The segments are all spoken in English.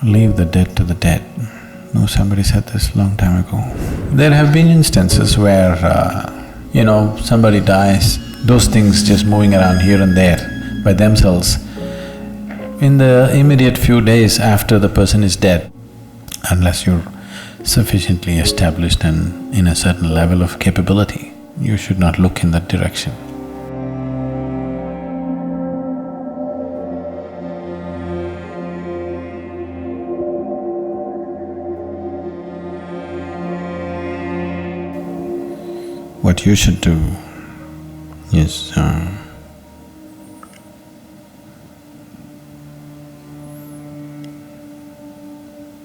Leave the dead to the dead. No, somebody said this long time ago. There have been instances where, somebody dies, those things just moving around here and there by themselves. In the immediate few days after the person is dead, unless you're sufficiently established and in a certain level of capability, you should not look in that direction. What you should do is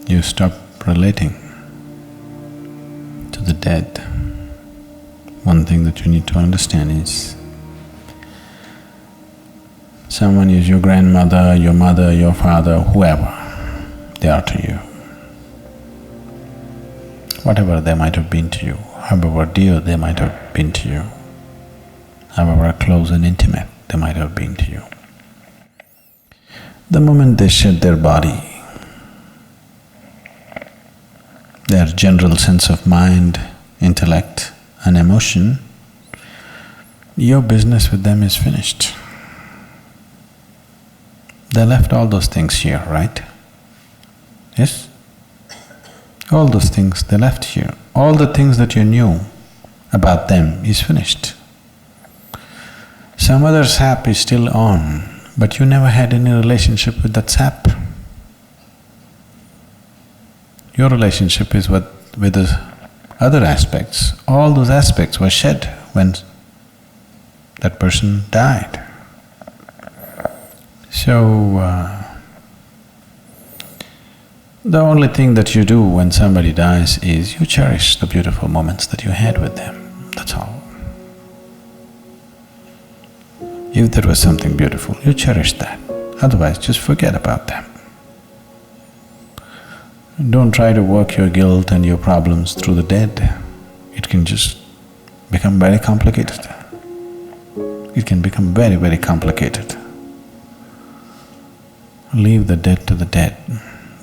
you stop relating to the dead. One thing that you need to understand is someone is your grandmother, your mother, your father, whoever they are to you. Whatever they might have been to you, however dear they might have been to you, however close and intimate they might have been to you. The moment they shed their body, their general sense of mind, intellect and emotion, your business with them is finished. They left all those things here, right? Yes? All those things they left here. All the things that you knew about them is finished. Some other sap is still on, but you never had any relationship with that sap. Your relationship is with the other aspects. All those aspects were shed when that person died. So, the only thing that you do when somebody dies is you cherish the beautiful moments that you had with them, that's all. If there was something beautiful, you cherish that, otherwise just forget about them. Don't try to work your guilt and your problems through the dead. It can just become very complicated. It can become very, very complicated. Leave the dead to the dead.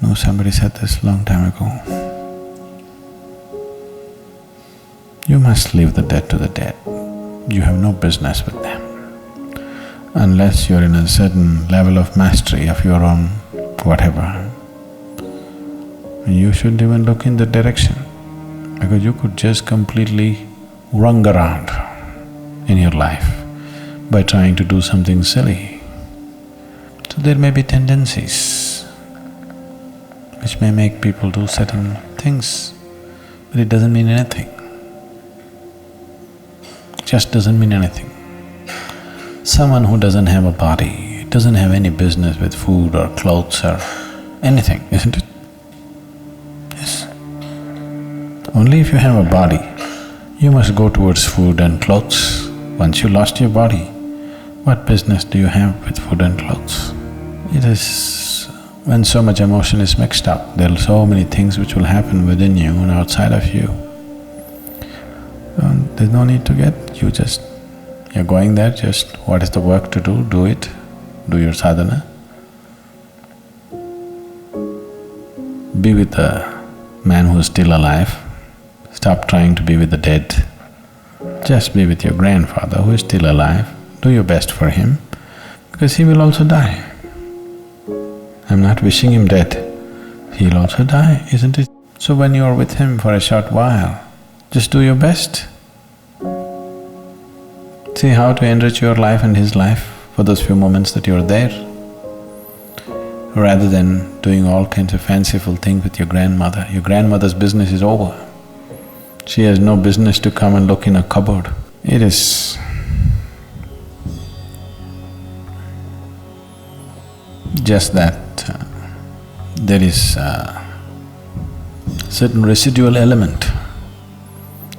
No, somebody said this long time ago. You must leave the dead to the dead. You have no business with them. Unless you're in a certain level of mastery of your own whatever, you shouldn't even look in that direction, because you could just completely run around in your life by trying to do something silly. So there may be tendencies which may make people do certain things, but it doesn't mean anything. Just doesn't mean anything. Someone who doesn't have a body doesn't have any business with food or clothes or anything, isn't it? Yes. Only if you have a body, you must go towards food and clothes. Once you lost your body, what business do you have with food and clothes? It is when so much emotion is mixed up, there are so many things which will happen within you and outside of you. There's no need to you're going there, just what is the work to do it, do your sadhana. Be with the man who is still alive, stop trying to be with the dead. Just be with your grandfather who is still alive, do your best for him, because he will also die. I'm not wishing him dead, he'll also die, isn't it? So when you're with him for a short while, just do your best. See how to enrich your life and his life for those few moments that you're there, rather than doing all kinds of fanciful things with your grandmother. Your grandmother's business is over. She has no business to come and look in a cupboard. It is just that there is a certain residual element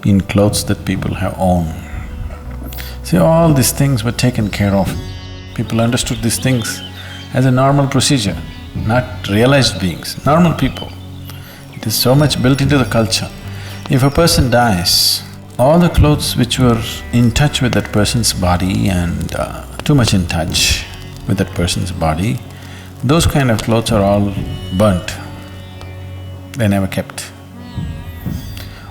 in clothes that people have owned. See, all these things were taken care of. People understood these things as a normal procedure, not realized beings, normal people. It is so much built into the culture. If a person dies, all the clothes which were in touch with that person's body and too much in touch with that person's body, those kind of clothes are all burnt They never kept.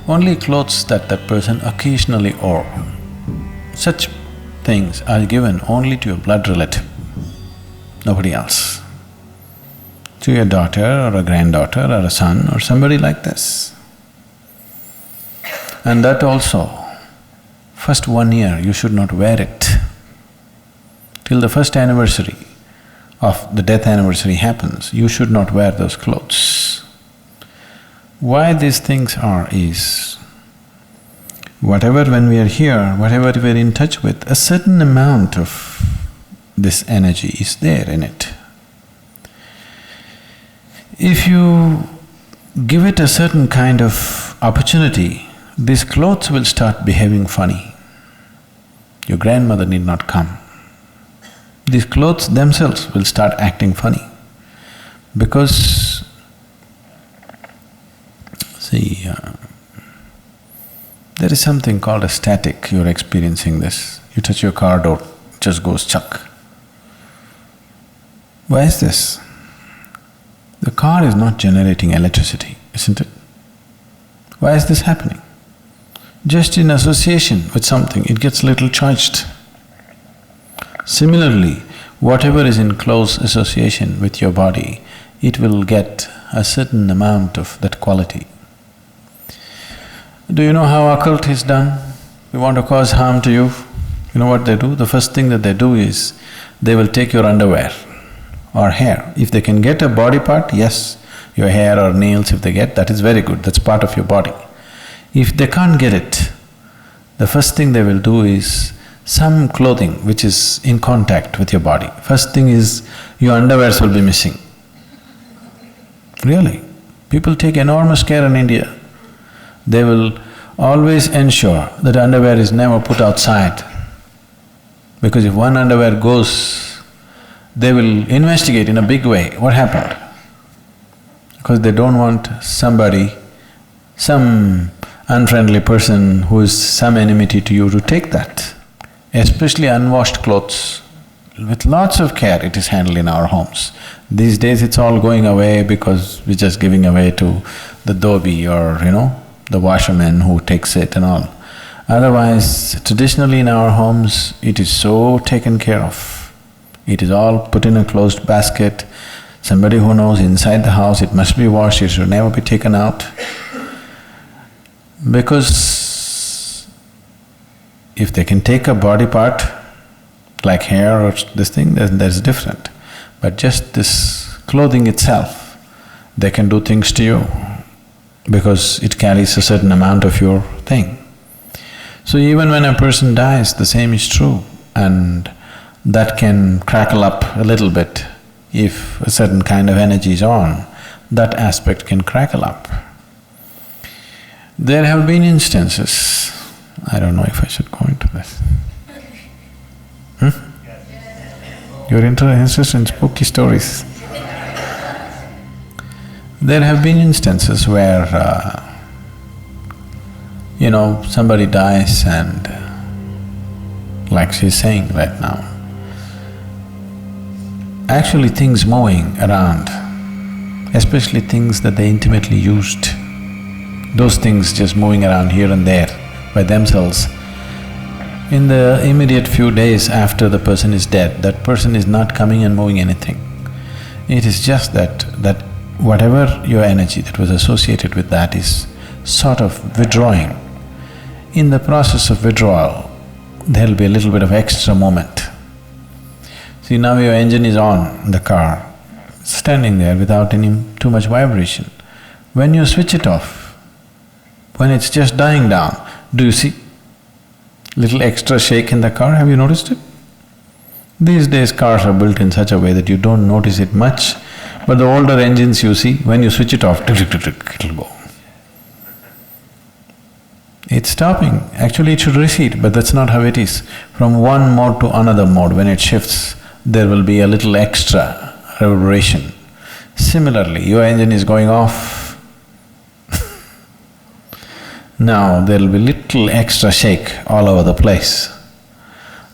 Only clothes that person occasionally wore, such things are given only to your blood relative, nobody else. To your daughter or a granddaughter or a son or somebody like this. And that also, first 1 year you should not wear it. Till the first anniversary of the death anniversary happens, you should not wear those clothes. Why these things are is, whatever when we are here, whatever we are in touch with, a certain amount of this energy is there in it. If you give it a certain kind of opportunity, these clothes will start behaving funny. Your grandmother need not come. These clothes themselves will start acting funny because see, there is something called a static, you're experiencing this. You touch your car door, it just goes chuck. Why is this? The car is not generating electricity, isn't it? Why is this happening? Just in association with something, it gets little charged. Similarly, whatever is in close association with your body, it will get a certain amount of that quality. Do you know how occult is done? You want to cause harm to you, you know what they do? The first thing that they do is, they will take your underwear or hair. If they can get a body part, yes, your hair or nails if they get, that is very good, that's part of your body. If they can't get it, the first thing they will do is some clothing which is in contact with your body. First thing is, your underwears will be missing. Really, people take enormous care in India. They will always ensure that underwear is never put outside. Because if one underwear goes, they will investigate in a big way, what happened? Because they don't want somebody, some unfriendly person who is some enmity to you to take that. Especially unwashed clothes, with lots of care it is handled in our homes. These days it's all going away because we're just giving away to the dhobi or, the washerman who takes it and all. Otherwise, traditionally in our homes, it is so taken care of. It is all put in a closed basket. Somebody who knows inside the house it must be washed, it should never be taken out. Because if they can take a body part, like hair or this thing, then that's different. But just this clothing itself, they can do things to you because it carries a certain amount of your thing. So even when a person dies, the same is true, and that can crackle up a little bit. If a certain kind of energy is on, that aspect can crackle up. There have been instances, I don't know if I should go into this. You're interested in spooky stories. There have been instances where, somebody dies and, like she's saying right now, actually things moving around, especially things that they intimately used, those things just moving around here and there by themselves. In the immediate few days after the person is dead, that person is not coming and moving anything. It is just that whatever your energy that was associated with that is sort of withdrawing. In the process of withdrawal, there'll be a little bit of extra movement. See, now your engine is on, the car, standing there without any too much vibration. When you switch it off, when it's just dying down, do you see little extra shake in the car? Have you noticed it? These days cars are built in such a way that you don't notice it much, but the older engines you see, when you switch it off, it'll go. It's stopping. Actually it should recede, but that's not how it is. From one mode to another mode, when it shifts, there will be a little extra reverberation. Similarly, your engine is going off, now there'll be little extra shake all over the place.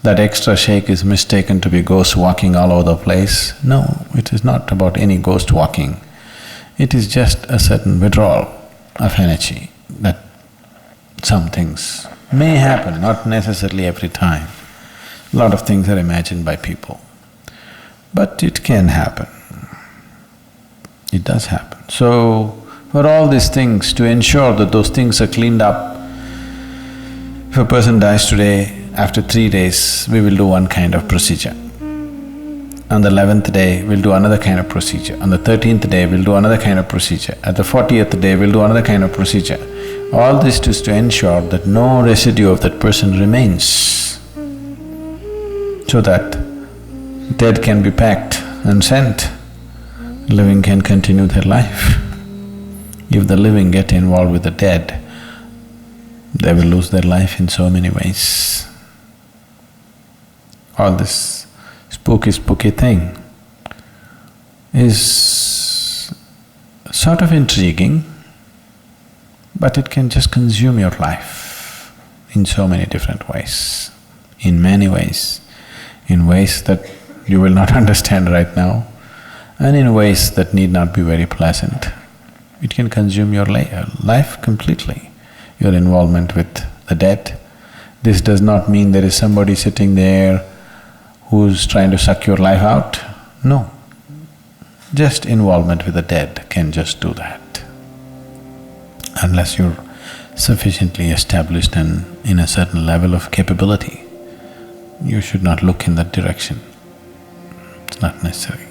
That extra shake is mistaken to be ghost walking all over the place. No, it is not about any ghost walking. It is just a certain withdrawal of energy that some things may happen, not necessarily every time. A lot of things are imagined by people, but it can happen. It does happen. So, for all these things, to ensure that those things are cleaned up, if a person dies today, after 3 days, we will do one kind of procedure. On the 11th day, we'll do another kind of procedure. On the 13th day, we'll do another kind of procedure. At the 40th day, we'll do another kind of procedure. All this is to ensure that no residue of that person remains, so that dead can be packed and sent, living can continue their life. If the living get involved with the dead, they will lose their life in so many ways. All this spooky thing is sort of intriguing, but it can just consume your life in so many different ways, in many ways, in ways that you will not understand right now, and in ways that need not be very pleasant. It can consume your life completely, your involvement with the dead. This does not mean there is somebody sitting there who's trying to suck your life out. No. Just involvement with the dead can just do that. Unless you're sufficiently established and in a certain level of capability, you should not look in that direction. It's not necessary.